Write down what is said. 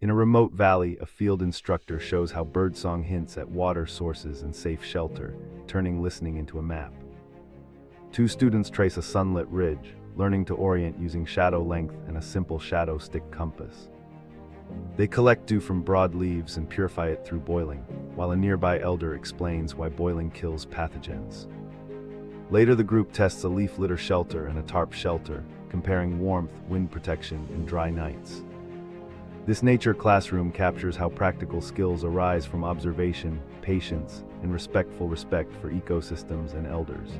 In a remote valley, a field instructor shows how birdsong hints at water sources and safe shelter, turning listening into a map. Two students trace a sunlit ridge, learning to orient using shadow length and a simple shadow stick compass. They collect dew from broad leaves and purify it through boiling, while a nearby elder explains why boiling kills pathogens. Later, the group tests a leaf litter shelter and a tarp shelter, comparing warmth, wind protection, and dry nights. This nature classroom captures how practical skills arise from observation, patience, and respect for ecosystems and elders.